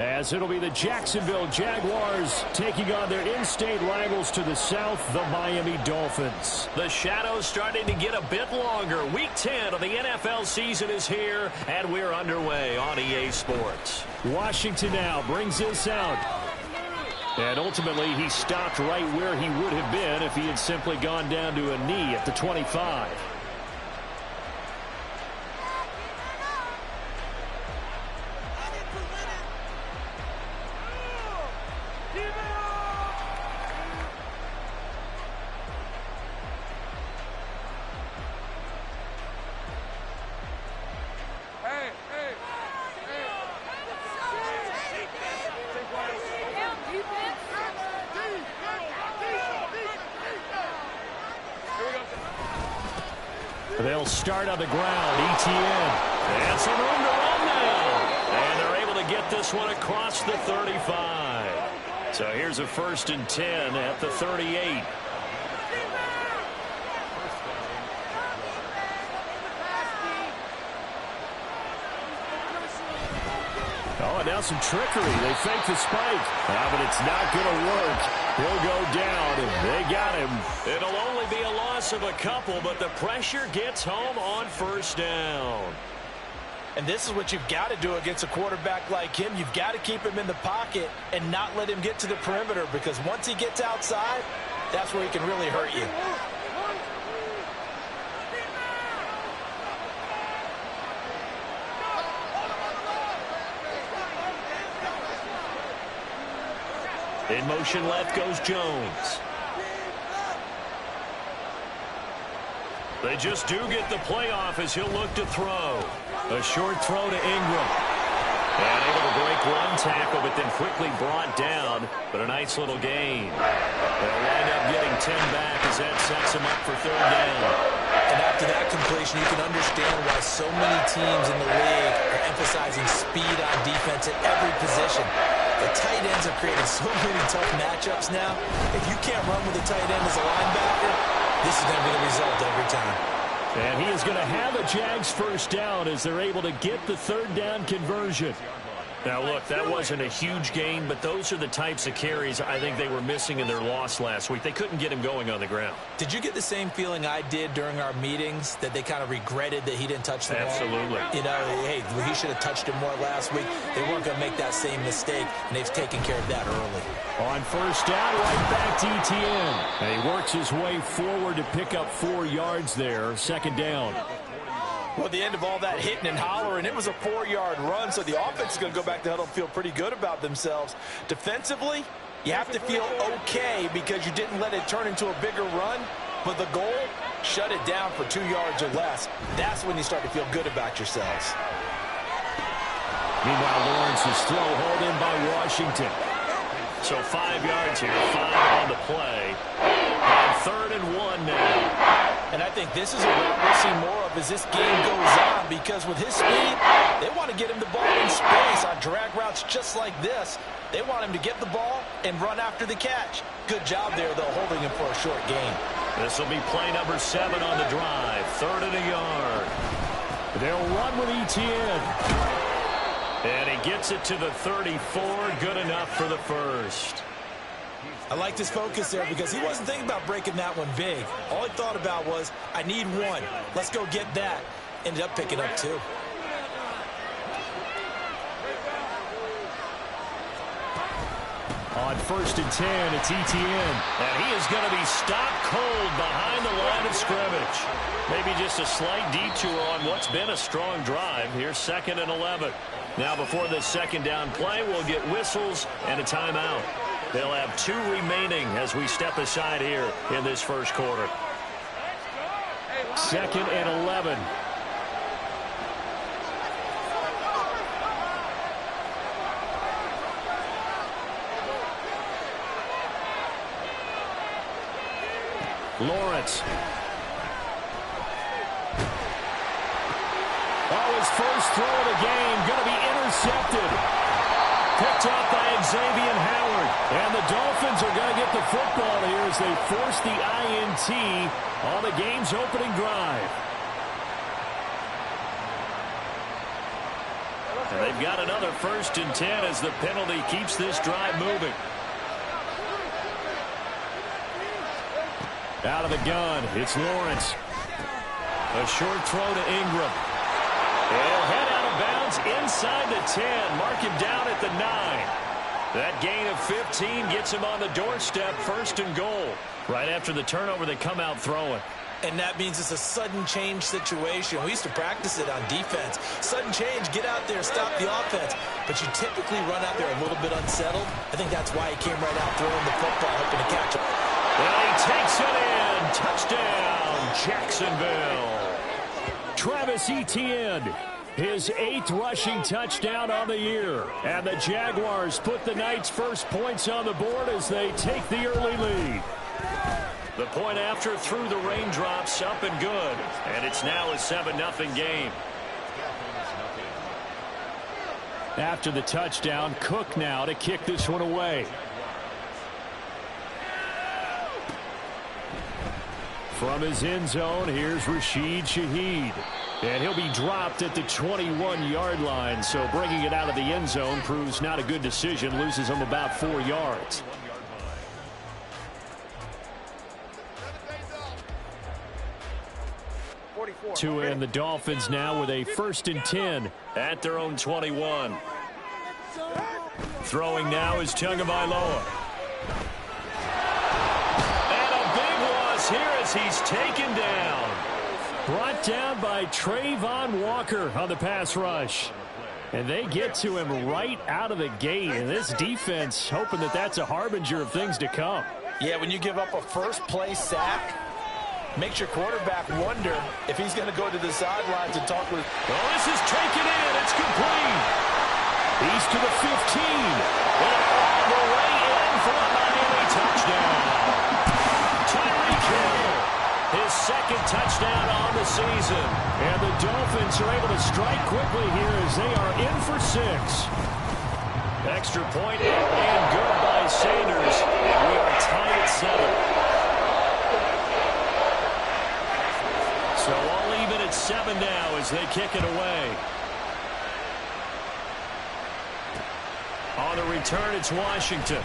As it'll be the Jacksonville Jaguars taking on their in-state rivals to the south, the Miami Dolphins. The shadows starting to get a bit longer. Week 10 of the NFL season is here, and we're underway on EA Sports. Washington now brings this out. And ultimately, he stopped right where he would have been if he had simply gone down to a knee at the 25. They'll start on the ground. ETN. And some room to run now. And they're able to get this one across the 35. So here's a 1st and 10 at the 38. Oh, and now some trickery. They fake the spike. But it's not going to work. He'll go down, and they got him. It'll only be a loss of a couple, but the pressure gets home on 1st down. And this is what you've got to do against a quarterback like him. You've got to keep him in the pocket and not let him get to the perimeter, because once he gets outside, that's where he can really hurt you. In motion left goes Jones. They just do get the playoff as he'll look to throw. A short throw to Ingram. And able to break one tackle, but then quickly brought down. But a nice little gain. They'll wind up getting 10 back as that sets him up for 3rd down. And after that completion, you can understand why so many teams in the league are emphasizing speed on defense at every position. The tight ends are creating so many tough matchups now. If you can't run with a tight end as a linebacker, this is going to be the result every time. And he is going to have a Jags 1st down as they're able to get the 3rd down conversion. Now, look, that wasn't a huge gain, but those are the types of carries I think they were missing in their loss last week. They couldn't get him going on the ground. Did you get the same feeling I did during our meetings, that they kind of regretted that he didn't touch the ball? Absolutely. You know, hey, he should have touched him more last week. They weren't going to make that same mistake, and they've taken care of that early. On 1st down, right back to ETN. And he works his way forward to pick up 4 yards there. 2nd down. Well, at the end of all that hitting and hollering, it was a 4-yard run, so the offense is going to go back to huddle and feel pretty good about themselves. Defensively, you have to feel okay because you didn't let it turn into a bigger run, but the goal, shut it down for 2 yards or less. That's when you start to feel good about yourselves. Meanwhile, Lawrence's throw hauled in by Washington. So 5 yards here, 5 on the play. And 3rd and 1 now. And I think this is a route we'll see more of as this game goes on, because with his speed, they want to get him the ball in space on drag routes just like this. They want him to get the ball and run after the catch. Good job there, though, holding him for a short gain. This will be play number 7 on the drive. 3rd and a yard. They'll run with ETN. And he gets it to the 34. Good enough for the 1st. I liked his focus there because he wasn't thinking about breaking that one big. All he thought about was, I need 1. Let's go get that. Ended up picking up 2. On 1st and 10, it's ETN. And he is going to be stopped cold behind the line of scrimmage. Maybe just a slight detour on what's been a strong drive. Here's 2nd and 11. Now before this 2nd down play, we'll get whistles and a timeout. They'll have 2 remaining as we step aside here in this 1st quarter. 2nd and 11. Lawrence. Oh, his first throw of the game going to be intercepted. Picked up by Xavier Howard. And the Dolphins are going to get the football here as they force the INT on the game's opening drive. And they've got another 1st and 10 as the penalty keeps this drive moving. Out of the gun, it's Lawrence. A short throw to Ingram. He'll head out of bounds inside the 10. Mark him down at the 9. That gain of 15 gets him on the doorstep, 1st and goal. Right after the turnover, they come out throwing. And that means it's a sudden change situation. We used to practice it on defense. Sudden change, get out there, stop the offense. But you typically run out there a little bit unsettled. I think that's why he came right out throwing the football, hoping to catch it. And he takes it in. Touchdown, Jacksonville. Travis Etienne, his 8th rushing touchdown on the year. And the Jaguars put the Knights' first points on the board as they take the early lead. The point after through the raindrops, up and good. And it's now a 7-0 game. After the touchdown, Cook now to kick this one away. From his end zone, here's Rashid Shaheed. And he'll be dropped at the 21-yard line, so bringing it out of the end zone proves not a good decision, loses him about 4 yards. To end the Dolphins now with a 1st and 10 at their own 21. Throwing now is Tagovailoa. Here as he's taken down. Brought down by Trayvon Walker on the pass rush. And they get to him right out of the gate. And this defense hoping that that's a harbinger of things to come. Yeah, when you give up a first-place sack, makes your quarterback wonder if he's going to go to the sidelines and talk with. Oh, this is taken in. It's complete. He's to the 15. And all the way in for a Miami touchdown. His 2nd touchdown on the season. And the Dolphins are able to strike quickly here as they are in for 6. Extra point and good by Sanders. And we are tied at 7. So all even at 7 now as they kick it away. On the return, it's Washington.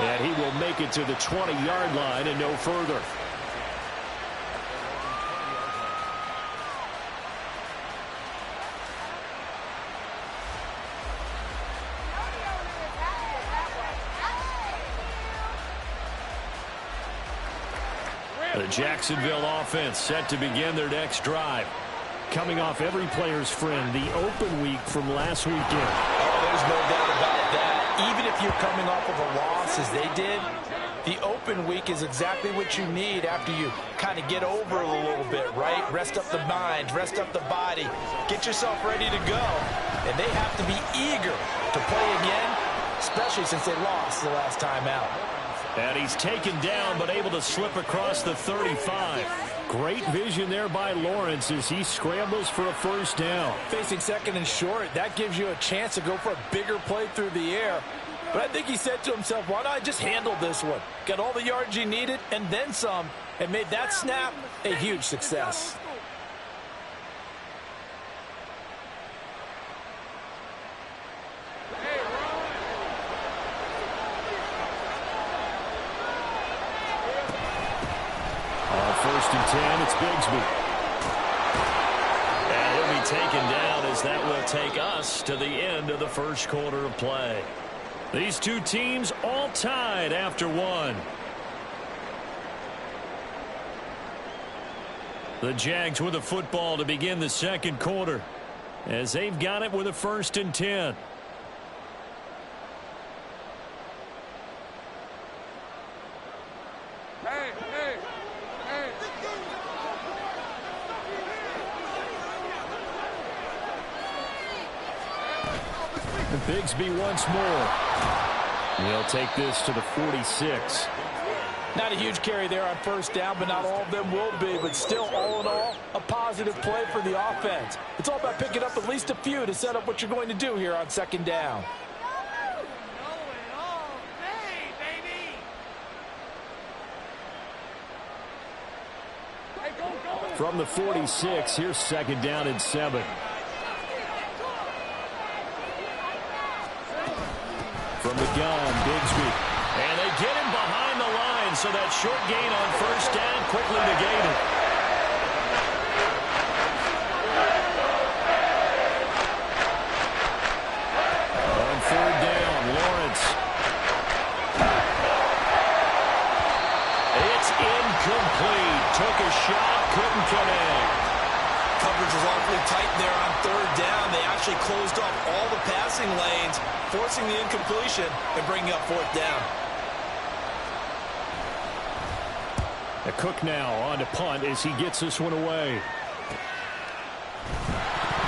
And he will make it to the 20-yard line and no further. The Jacksonville offense set to begin their next drive. Coming off every player's friend, the open week from last weekend. Oh, there's no doubt about that. Even if you're coming off of a loss as they did, the open week is exactly what you need after you kind of get over a little bit, right? Rest up the mind, rest up the body, get yourself ready to go. And they have to be eager to play again, especially since they lost the last time out. And he's taken down but able to slip across the 35. Great vision there by Lawrence as he scrambles for a 1st down. Facing 2nd and short, that gives you a chance to go for a bigger play through the air. But I think he said to himself, why not just handle this one? Got all the yards you needed and then some, and made that snap a huge success. On 1st and 10, it's Bigsby. And he'll be taken down as that will take us to the end of the 1st quarter of play. These two teams all tied after 1. The Jags with a football to begin the 2nd quarter as they've got it with a 1st and 10. And Bigsby once more. He'll take this to the 46. Not a huge carry there on 1st down, but not all of them will be. But still, all in all, a positive play for the offense. It's all about picking up at least a few to set up what you're going to do here on 2nd down. From the 46, here's 2nd down and 7. From the gun, Bigsby. And they get him behind the line, so that short gain on first down quickly negated. On third down, Lawrence. It's incomplete. Took a shot, couldn't connect. Coverage was awfully tight there on third down. They actually closed off all the passing lanes, forcing the incompletion and bringing up fourth down. A Cook now on to punt as he gets this one away.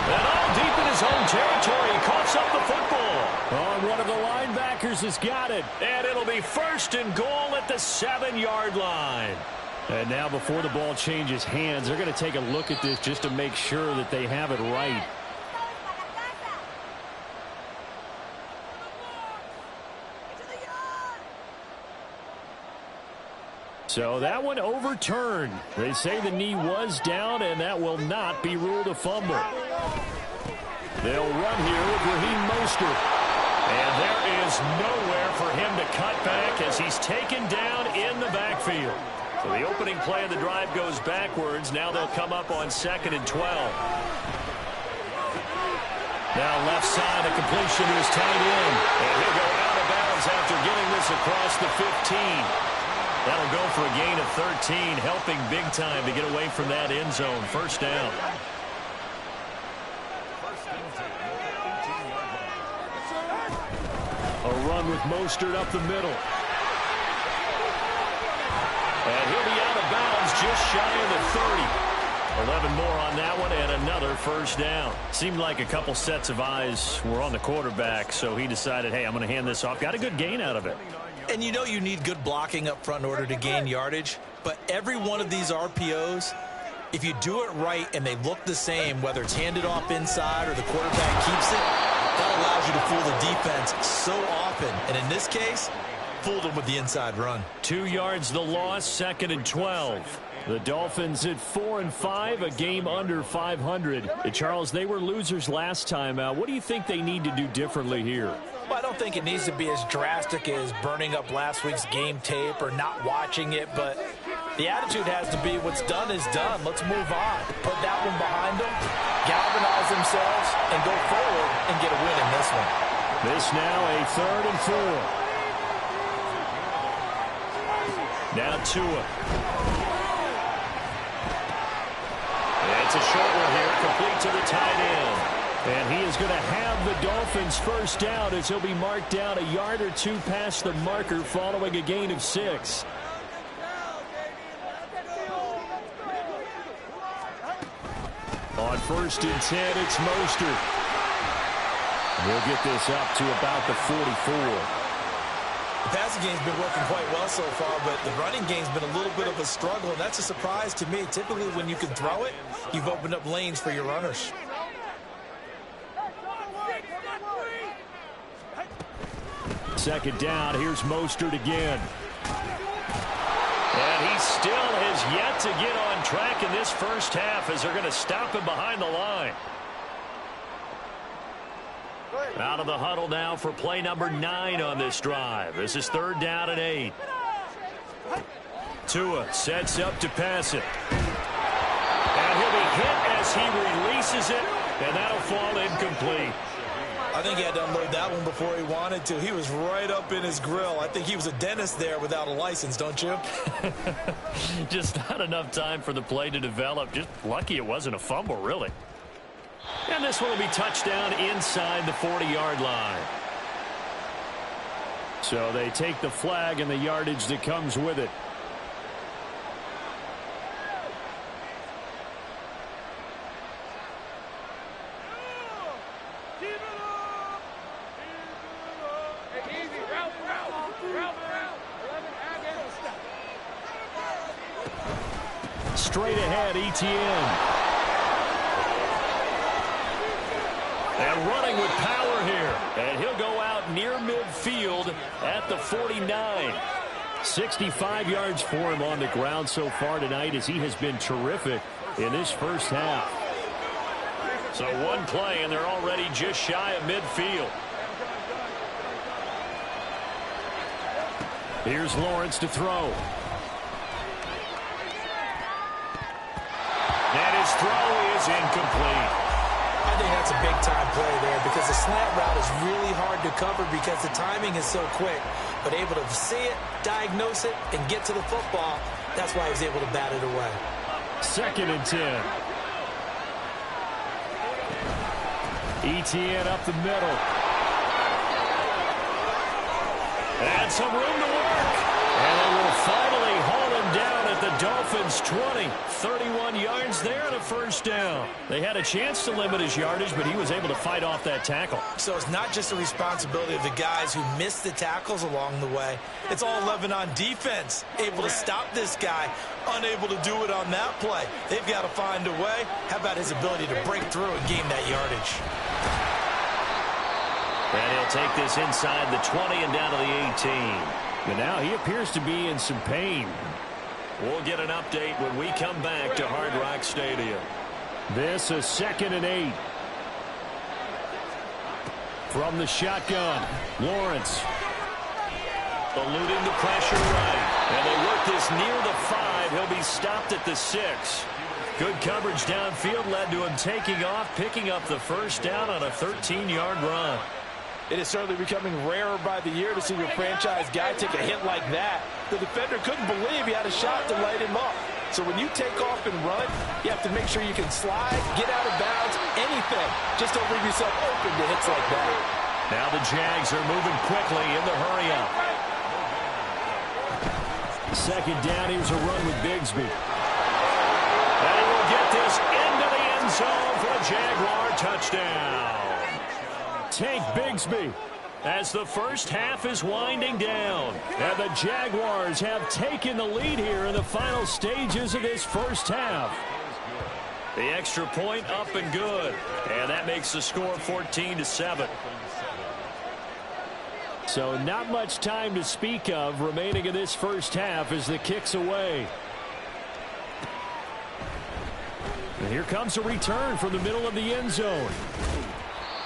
And all deep in his own territory, he coughs up the football. Oh, one of the linebackers has got it. And it'll be first and goal at the 7-yard line. And now before the ball changes hands, they're going to take a look at this just to make sure that they have it right. So that one overturned. They say the knee was down, and that will not be ruled a fumble. They'll run here with Raheem Mostert. And there is nowhere for him to cut back as he's taken down in the backfield. So the opening play of the drive goes backwards. Now they'll come up on 2nd and 12. Now left side, a completion to his tight end. And he'll go out of bounds after getting this across the 15. That'll go for a gain of 13, helping big time to get away from that end zone. First down. A run with Mostert up the middle. And he'll be out of bounds just shy of the 30. 11 more on that one and another first down. Seemed like a couple sets of eyes were on the quarterback, so he decided, hey, I'm going to hand this off. Got a good gain out of it. And you know you need good blocking up front in order to gain yardage, but every one of these RPOs, if you do it right and they look the same, whether it's handed off inside or the quarterback keeps it, that allows you to fool the defense so often. And in this case, fooled them with the inside run. 2 yards the loss, 2nd and 12. The Dolphins at 4-5, a game under 500. Charles, they were losers last time out. What do you think they need to do differently here? Well, I don't think it needs to be as drastic as burning up last week's game tape or not watching it, but the attitude has to be what's done is done. Let's move on. Put that one behind them, galvanize themselves, and go forward and get a win in this one. This now a 3rd and 4. Now Tua. It's a short one here, complete to the tight end. And he is going to have the Dolphins first down as he'll be marked down a yard or two past the marker following a gain of 6. On 1st and 10, it's Mostert. We'll get this up to about the 44. The passing game's been working quite well so far, but the running game's been a little bit of a struggle, and that's a surprise to me. Typically, when you can throw it, you've opened up lanes for your runners. Second down, here's Mostert again. And he still has yet to get on track in this first half as they're going to stop him behind the line. Out of the huddle now for play number 9 on this drive. This is 3rd down and 8. Tua sets up to pass it. And he'll be hit as he releases it, and that'll fall incomplete. I think he had to unload that one before he wanted to. He was right up in his grill. I think he was a dentist there without a license, don't you? Just not enough time for the play to develop. Just lucky it wasn't a fumble, really. And this one will be touchdown inside the 40-yard line. So they take the flag and the yardage that comes with it. Straight ahead, Etienne. And running with power here. And he'll go out near midfield at the 49. 65 yards for him on the ground so far tonight as he has been terrific in this first half. So one play, and they're already just shy of midfield. Here's Lawrence to throw. And his throw is incomplete. I think that's a big-time play there because the slant route is really hard to cover because the timing is so quick. But able to see it, diagnose it, and get to the football, that's why he was able to bat it away. 2nd and 10. ETN up the middle. And some room to work. And they will finally haul him down at the Dolphins' 20. 31 yards there and a first down. They had a chance to limit his yardage, but he was able to fight off that tackle. So it's not just the responsibility of the guys who missed the tackles along the way. It's all 11 on defense, able to stop this guy, unable to do it on that play. They've got to find a way. How about his ability to break through and gain that yardage? And he'll take this inside the 20 and down to the 18. But now he appears to be in some pain. We'll get an update when we come back to Hard Rock Stadium. This is 2nd and 8. From the shotgun, Lawrence. Eluding the pressure right. And they work this near the 5. He'll be stopped at the 6. Good coverage downfield led to him taking off, picking up the first down on a 13-yard run. It is certainly becoming rarer by the year to see your franchise guy take a hit like that. The defender couldn't believe he had a shot to light him up. So when you take off and run, you have to make sure you can slide, get out of bounds, anything. Just don't leave yourself open to hits like that. Now the Jags are moving quickly in the hurry-up. 2nd down, here's a run with Bigsby. And he will get this into the end zone for a Jaguar touchdown. Tank Bigsby. As the first half is winding down. And the Jaguars have taken the lead here in the final stages of this first half. The extra point up and good. And that makes the score 14-7. So not much time to speak of remaining in this first half as the kick's away. And here comes a return from the middle of the end zone.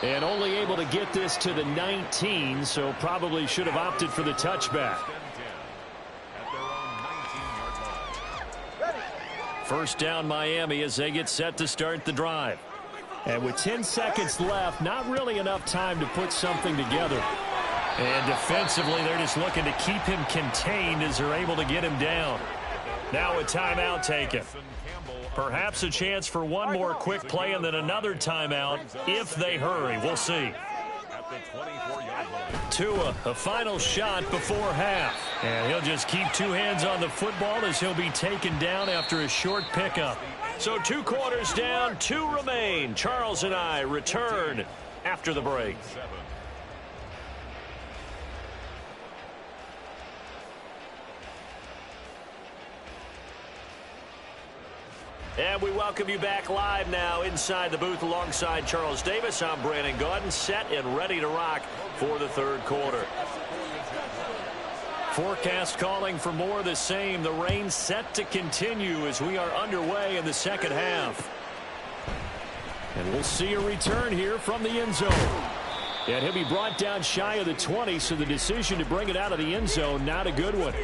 And only able to get this to the 19, so probably should have opted for the touchback. First down Miami as they get set to start the drive. And with 10 seconds left, not really enough time to put something together. And defensively, they're just looking to keep him contained as they're able to get him down. Now a timeout taken. Perhaps a chance for one more quick play and then another timeout if they hurry. We'll see. Tua, a final shot before half. And he'll just keep 2 hands on the football as he'll be taken down after a short pickup. So 2 quarters down, 2 remain. Charles and I return after the break. And we welcome you back live now inside the booth alongside Charles Davis. I'm Brandon Gaudin, set and ready to rock for the 3rd quarter. Forecast calling for more of the same. The rain set to continue as we are underway in the 2nd half. And we'll see a return here from the end zone. And he'll be brought down shy of the 20, so the decision to bring it out of the end zone, not a good one.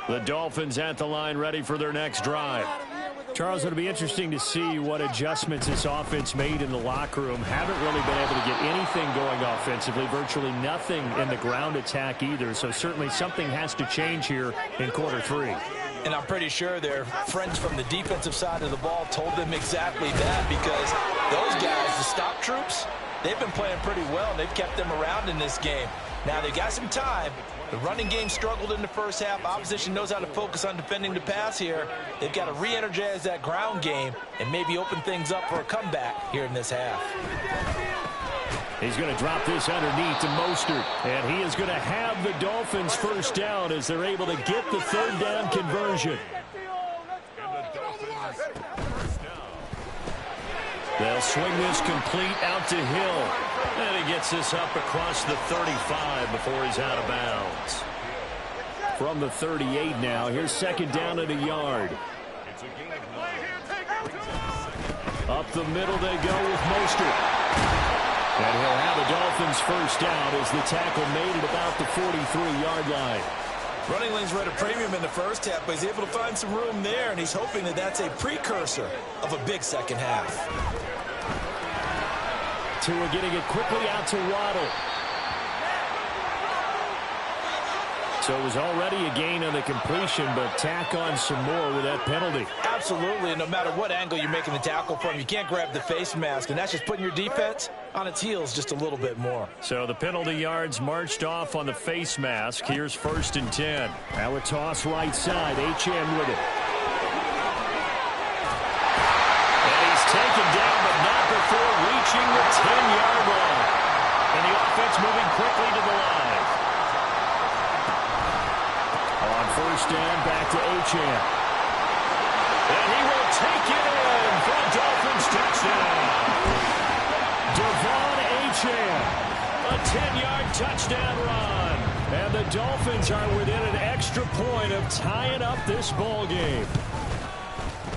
The Dolphins at the line ready for their next drive. Charles, it'll be interesting to see what adjustments this offense made in the locker room. Haven't really been able to get anything going offensively, virtually nothing in the ground attack either. So certainly something has to change here in quarter 3. And I'm pretty sure their friends from the defensive side of the ball told them exactly that, because those guys, the stop troops, they've been playing pretty well. They've kept them around in this game. Now they've got some time. The running game struggled in the first half. Opposition knows how to focus on defending the pass here. They've got to re-energize that ground game and maybe open things up for a comeback here in this half. He's going to drop this underneath to Mostert. And he is going to have the Dolphins first down as they're able to get the 3rd down conversion. They'll swing this complete out to Hill. And he gets this up across the 35 before he's out of bounds. From the 38 now, here's 2nd down at a yard. Up the middle they go with Mostert. And he'll have a Dolphins first down as the tackle made at about the 43-yard line. Running lanes were at a premium in the first half, but he's able to find some room there, and he's hoping that that's a precursor of a big second half. Tua getting it quickly out to Waddle. So it was already a gain on the completion, but tack on some more with that penalty. Absolutely, and no matter what angle you're making the tackle from, you can't grab the face mask, and that's just putting your defense on its heels just a little bit more. So the penalty yards marched off on the face mask. Here's 1st and 10. Now a toss right side. HM with it. And he's taken down, but not before reaching the 10-yard line. And the offense moving quickly to the line. On 1st down, back to HM. And he will take it in for a Dolphins touchdown. Devon HM. A 10-yard touchdown run. And the Dolphins are within an extra point of tying up this ball game.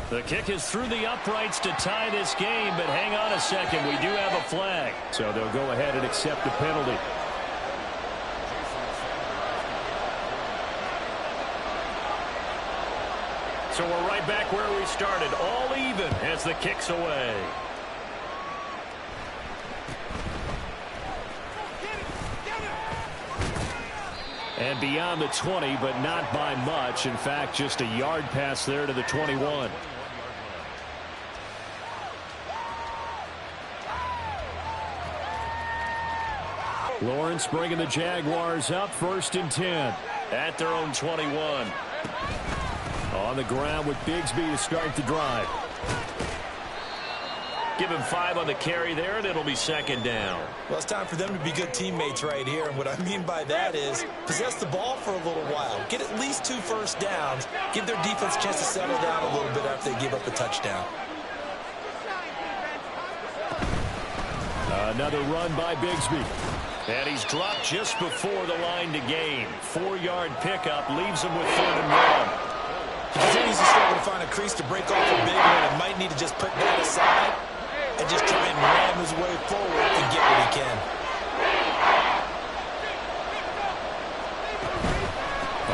The kick is through the uprights to tie this game, but hang on a second. We do have a flag. So they'll go ahead and accept the penalty. So we're right back where we started, all even as the kick's away. And beyond the 20, but not by much. In fact, just a yard pass there to the 21. Lawrence bringing the Jaguars up, 1st and 10. At their own 21. On the ground with Bigsby to start the drive. Give him 5 on the carry there, and it'll be 2nd down. Well, it's time for them to be good teammates right here, and what I mean by that is possess the ball for a little while. Get at least 2 first downs. Give their defense a chance to settle down a little bit after they give up a touchdown. Another run by Bigsby. And he's dropped just before the line to gain. 4-yard pickup leaves him with 3rd and 1. He continues to struggle to find a crease to break off a big one and might need to just put that aside and just try and ram his way forward and get what he can.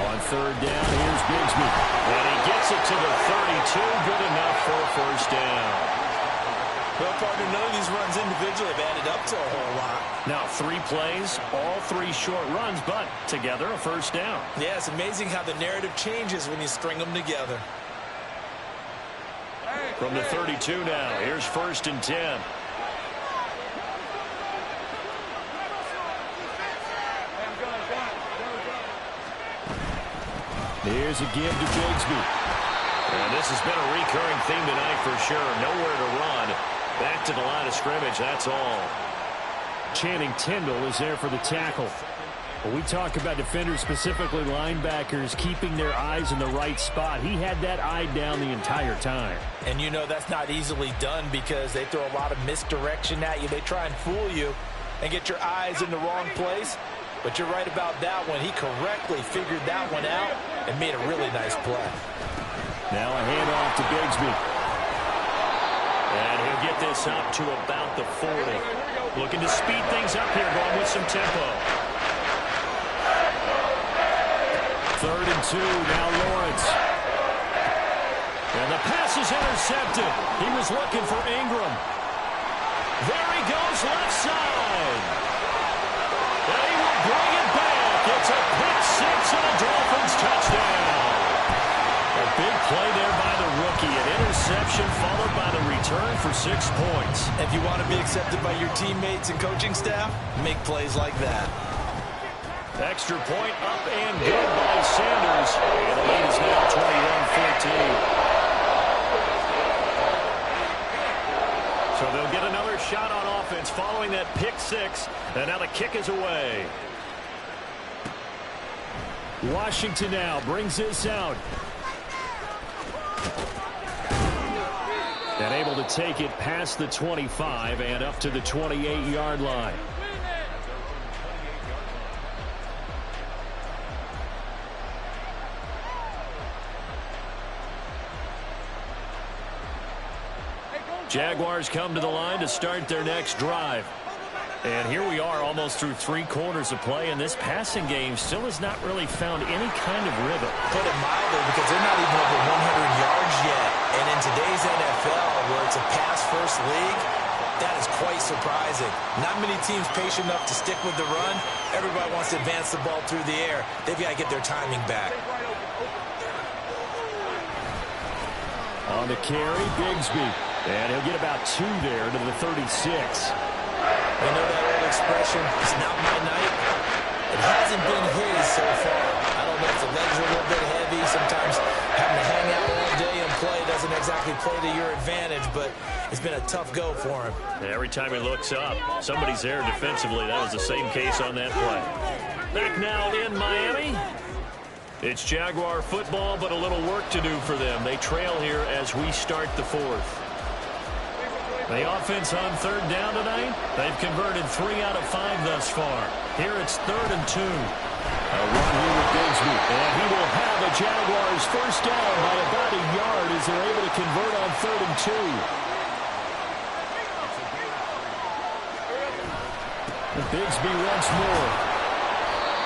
On 3rd down, here's Bigsby. And he gets it to the 32. Good enough for a 1st down. Well, partner, none of these runs individually have added up to a whole lot. Now 3 plays, all 3 short runs, but together a 1st down. Yeah, it's amazing how the narrative changes when you string them together. From the 32 now, here's 1st and 10. Here's a give to Bigsby. And this has been a recurring theme tonight for sure. Nowhere to run. Back to the line of scrimmage, that's all. Channing Tindall is there for the tackle. When we talk about defenders, specifically linebackers, keeping their eyes in the right spot, he had that eye down the entire time. And you know that's not easily done because they throw a lot of misdirection at you. They try and fool you and get your eyes in the wrong place. But you're right about that one. He correctly figured that one out and made a really nice play. Now a handoff to Bigsby. And he'll get this up to about the 40. Looking to speed things up here, going with some tempo. 3rd and 2, now Lawrence. And the pass is intercepted. He was looking for Ingram. There he goes, left side. And he will bring it back. It's a pick 6 and a Dolphins touchdown. A big play there by the rookie. An interception followed by the return for 6 points. If you want to be accepted by your teammates and coaching staff, make plays like that. Extra point up and good by Sanders. And the lead is now 21-14. So they'll get another shot on offense following that pick 6. And now the kick is away. Washington now brings this out. And able to take it past the 25 and up to the 28-yard line. Jaguars come to the line to start their next drive. And here we are almost through 3 quarters of play, and this passing game still has not really found any kind of rhythm. Put it mildly, because they're not even over 100 yards yet. And in today's NFL, where it's a pass-first league, that is quite surprising. Not many teams patient enough to stick with the run. Everybody wants to advance the ball through the air. They've got to get their timing back. On the carry, Bigsby. And he'll get about 2 there to the 36. You know that old expression, it's not my night? It hasn't been his so far. I don't know if the legs are a little bit heavy. Sometimes having to hang out all day and play doesn't exactly play to your advantage, but it's been a tough go for him. Every time he looks up, somebody's there defensively. That was the same case on that play. Back now in Miami. It's Jaguar football, but a little work to do for them. They trail here as we start the 4th. The offense on 3rd down tonight, they've converted 3 out of 5 thus far. Here it's 3rd and 2. A run here with Bigsby. And he will have the Jaguars first down by about a yard as they're able to convert on 3rd and 2. Bigsby once more.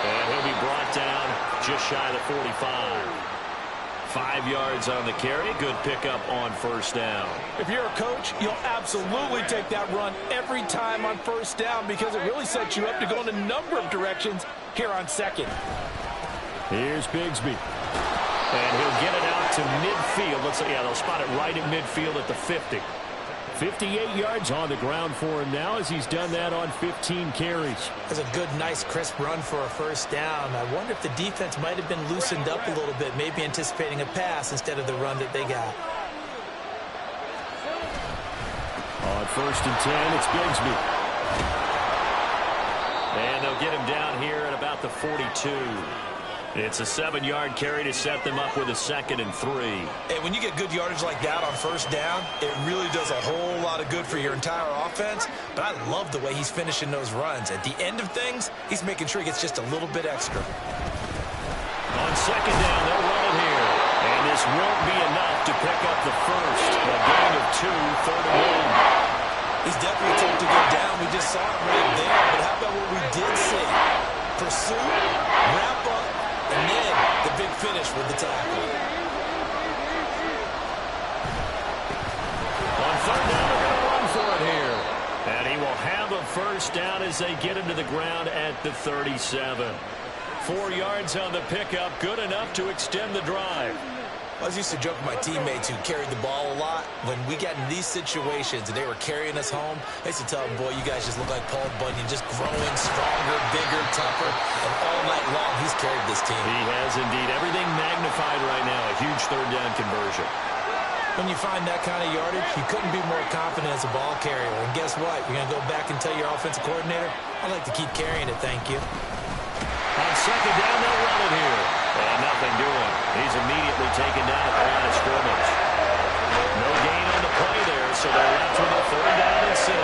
And he'll be brought down just shy of the 45. 5 yards on the carry. Good pickup on 1st down. If you're a coach, you'll absolutely take that run every time on 1st down because it really sets you up to go in a number of directions here on 2nd. Here's Bigsby. And he'll get it out to midfield. They'll spot it right at midfield at the 50. 58 yards on the ground for him now as he's done that on 15 carries. That's a good, nice, crisp run for a 1st down. I wonder if the defense might have been loosened up a little bit, maybe anticipating a pass instead of the run that they got. On 1st and 10, it's Bigsby. And they'll get him down here at about the 42. It's a 7-yard carry to set them up with a 2nd and 3. And when you get good yardage like that on 1st down, it really does a whole lot of good for your entire offense. But I love the way he's finishing those runs. At the end of things, he's making sure he gets just a little bit extra. On 2nd down, they'll run it here. And this won't be enough to pick up the first. A gain of 2, 3rd and 1. He's definitely told to go down. We just saw it right there. But how about what we did see? Pursuit, wrap up, and then the big finish with the tackle. On 3rd down, they're going to run for it here. And he will have a 1st down as they get him to the ground at the 37. 4 yards on the pickup, good enough to extend the drive. I was used to joke with my teammates who carried the ball a lot. When we got in these situations and they were carrying us home, I used to tell them, boy, you guys just look like Paul Bunyan, just growing stronger, bigger, tougher. And all night long, he's carried this team. He has indeed. Everything magnified right now. A huge 3rd down conversion. When you find that kind of yardage, you couldn't be more confident as a ball carrier. And guess what? You're going to go back and tell your offensive coordinator, I'd like to keep carrying it, thank you. On 2nd down, they'll run it here. And nothing doing. He's immediately taken down at the line of scrimmage. No gain on the play there, so they're left with a 3rd down and 6.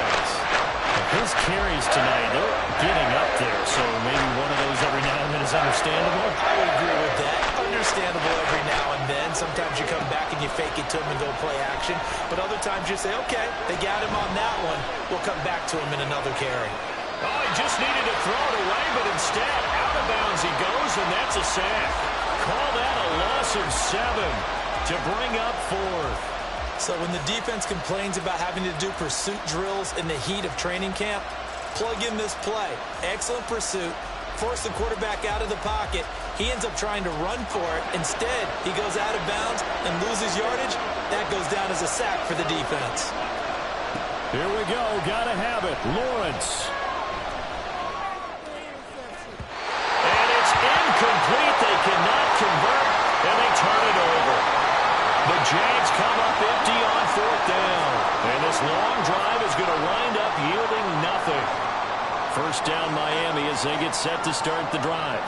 His carries tonight, they're getting up there, so maybe one of those every now and then is understandable. I would agree with that. Understandable every now and then. Sometimes you come back and you fake it to him and go play action. But other times you say, okay, they got him on that one. We'll come back to him in another carry. Oh, he just needed to throw it away, but instead, out of bounds he goes, and that's a sack. Call that a loss of 7 to bring up 4th. So when the defense complains about having to do pursuit drills in the heat of training camp, plug in this play. Excellent pursuit. Force the quarterback out of the pocket. He ends up trying to run for it. Instead, he goes out of bounds and loses yardage. That goes down as a sack for the defense. Here we go. Gotta have it. Lawrence. Incomplete, they cannot convert, and they turn it over. The Jags come up empty on 4th down, and this long drive is going to wind up yielding nothing. 1st down Miami as they get set to start the drive.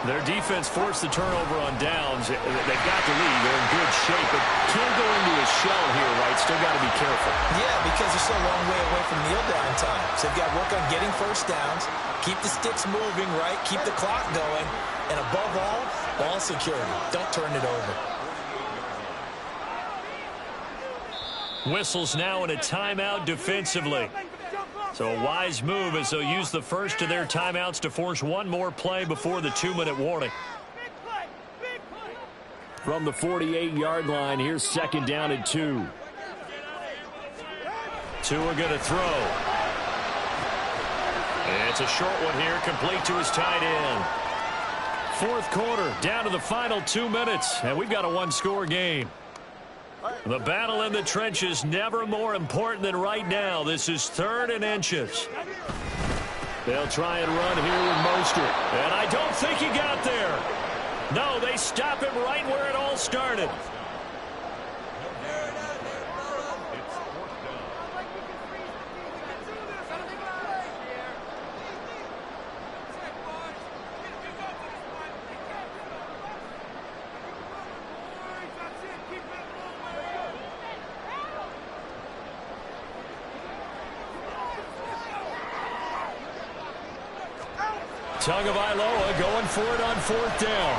Their defense forced the turnover on downs. They've got the lead. They're in good shape, but can't go into a shell here, right? Still got to be careful. Yeah, because they're still a long way away from kneel down time. So they've got to work on getting 1st downs, keep the sticks moving, right? Keep the clock going. And above all, ball security. Don't turn it over. Whistles now in a timeout defensively. So a wise move as they'll use the first of their timeouts to force one more play before the 2-minute warning. From the 48-yard line, here's 2nd down and 2. Two are going to throw. It's a short one here, complete to his tight end. Fourth quarter, down to the final 2 minutes, and we've got a one-score game. The battle in the trenches never more important than right now. This is 3rd and inches. They'll try and run here with Mostert. And I don't think he got there. No, they stop him right where it all started. Tagovailoa going for it on 4th down.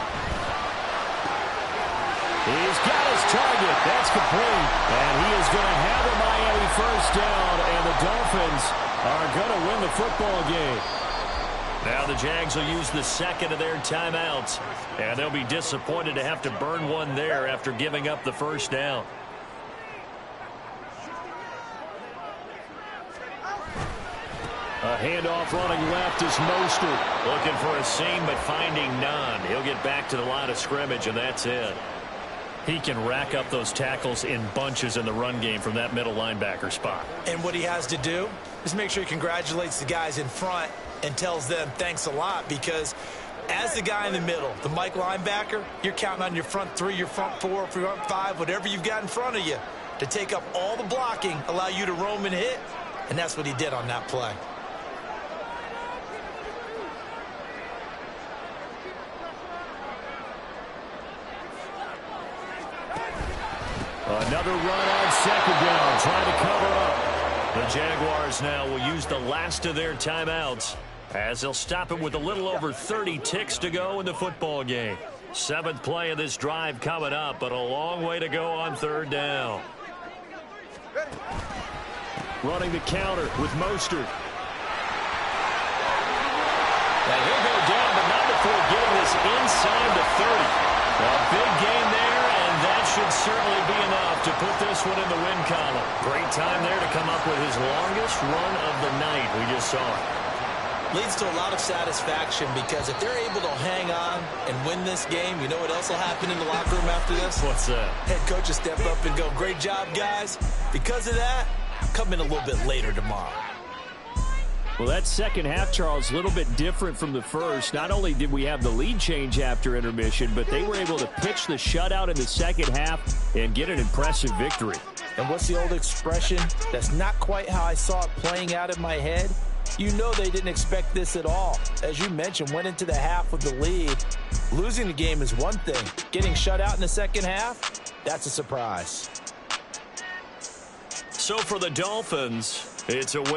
He's got his target. That's complete. And he is going to have a Miami first down, and the Dolphins are going to win the football game. Now the Jags will use the second of their timeouts, and they'll be disappointed to have to burn one there after giving up the first down. A handoff running left is Mostert. Looking for a seam, but finding none. He'll get back to the line of scrimmage, and that's it. He can rack up those tackles in bunches in the run game from that middle linebacker spot. And what he has to do is make sure he congratulates the guys in front and tells them thanks a lot, because as the guy in the middle, the Mike linebacker, you're counting on your front 3, your front 4, front 5, whatever you've got in front of you to take up all the blocking, allow you to roam and hit, and that's what he did on that play. Another run on 2nd down, trying to cover up. The Jaguars now will use the last of their timeouts as they'll stop it with a little over 30 ticks to go in the football game. 7th play of this drive coming up, but a long way to go on 3rd down. Running the counter with Mostert. And he'll go down, but not before getting this inside the 30. A big gain there, and that should certainly be enough to put this one in the win column. Great time there to come up with his longest run of the night. We just saw it. Leads to a lot of satisfaction, because if they're able to hang on and win this game, you know what else will happen in the locker room after this? What's that? Head coach will step up and go, great job, guys. Because of that, come in a little bit later tomorrow. Well, that second half, Charles, a little bit different from the first. Not only did we have the lead change after intermission, but they were able to pitch the shutout in the second half and get an impressive victory. And what's the old expression? That's not quite how I saw it playing out in my head. You know they didn't expect this at all. As you mentioned, went into the half with the lead. Losing the game is one thing. Getting shut out in the second half, that's a surprise. So for the Dolphins, it's a win.